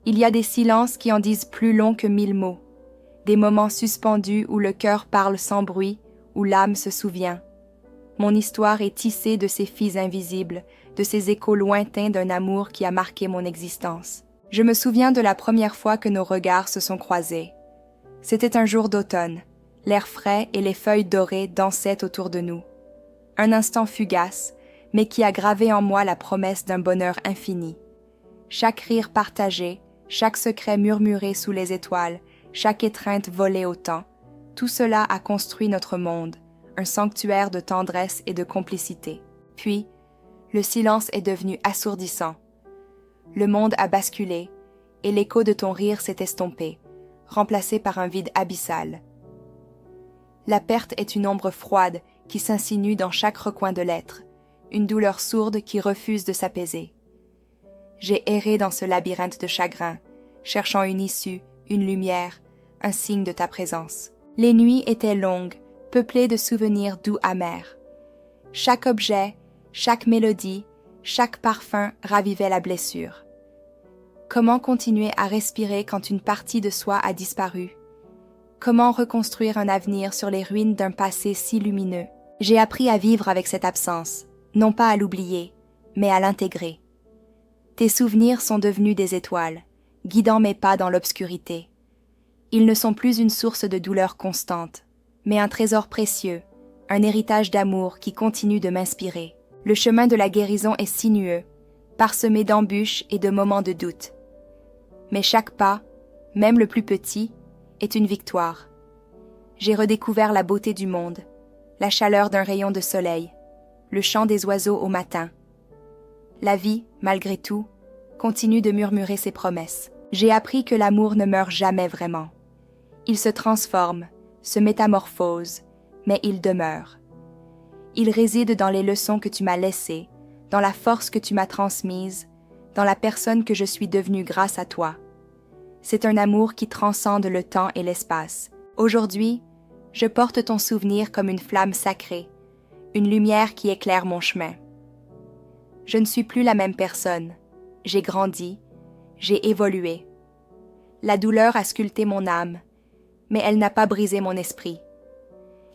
Il y a des silences qui en disent plus long que 1000 mots, des moments suspendus où le cœur parle sans bruit, où l'âme se souvient. Mon histoire est tissée de ces fils invisibles, de ces échos lointains d'un amour qui a marqué mon existence. Je me souviens de la première fois que nos regards se sont croisés. C'était un jour d'automne. L'air frais et les feuilles dorées dansaient autour de nous. Un instant fugace, mais qui a gravé en moi la promesse d'un bonheur infini. Chaque rire partagé, chaque secret murmuré sous les étoiles, chaque étreinte volée au temps, tout cela a construit notre monde, un sanctuaire de tendresse et de complicité. Puis, le silence est devenu assourdissant. Le monde a basculé, et l'écho de ton rire s'est estompé, remplacé par un vide abyssal. La perte est une ombre froide qui s'insinue dans chaque recoin de l'être, une douleur sourde qui refuse de s'apaiser. J'ai erré dans ce labyrinthe de chagrin, cherchant une issue, une lumière, un signe de ta présence. Les nuits étaient longues, peuplées de souvenirs doux amers. Chaque objet, chaque mélodie, chaque parfum ravivait la blessure. Comment continuer à respirer quand une partie de soi a disparu? Comment reconstruire un avenir sur les ruines d'un passé si lumineux? J'ai appris à vivre avec cette absence, non pas à l'oublier, mais à l'intégrer. Tes souvenirs sont devenus des étoiles, guidant mes pas dans l'obscurité. Ils ne sont plus une source de douleur constante, mais un trésor précieux, un héritage d'amour qui continue de m'inspirer. Le chemin de la guérison est sinueux, parsemé d'embûches et de moments de doute. Mais chaque pas, même le plus petit, est une victoire. J'ai redécouvert la beauté du monde, la chaleur d'un rayon de soleil, le chant des oiseaux au matin. La vie, malgré tout, continue de murmurer ses promesses. J'ai appris que l'amour ne meurt jamais vraiment. Il se transforme, se métamorphose, mais il demeure. Il réside dans les leçons que tu m'as laissées, dans la force que tu m'as transmise, dans la personne que je suis devenue grâce à toi. C'est un amour qui transcende le temps et l'espace. Aujourd'hui, je porte ton souvenir comme une flamme sacrée, une lumière qui éclaire mon chemin. Je ne suis plus la même personne. J'ai grandi, j'ai évolué. La douleur a sculpté mon âme, mais elle n'a pas brisé mon esprit.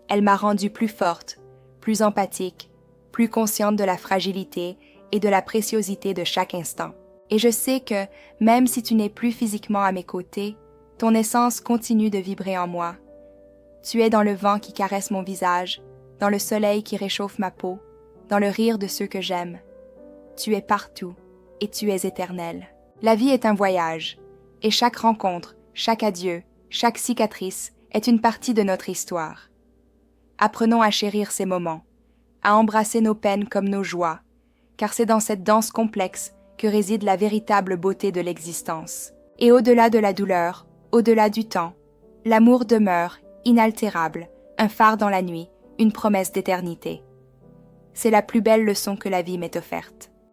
Elle m'a rendue plus forte, plus empathique, plus consciente de la fragilité et de la préciosité de chaque instant. Et je sais que, même si tu n'es plus physiquement à mes côtés, ton essence continue de vibrer en moi. Tu es dans le vent qui caresse mon visage, dans le soleil qui réchauffe ma peau, dans le rire de ceux que j'aime. Tu es partout, et tu es éternel. La vie est un voyage, et chaque rencontre, chaque adieu, chaque cicatrice est une partie de notre histoire. Apprenons à chérir ces moments, à embrasser nos peines comme nos joies, car c'est dans cette danse complexe que réside la véritable beauté de l'existence. Et au-delà de la douleur, au-delà du temps, l'amour demeure, inaltérable, un phare dans la nuit, une promesse d'éternité. C'est la plus belle leçon que la vie m'ait offerte.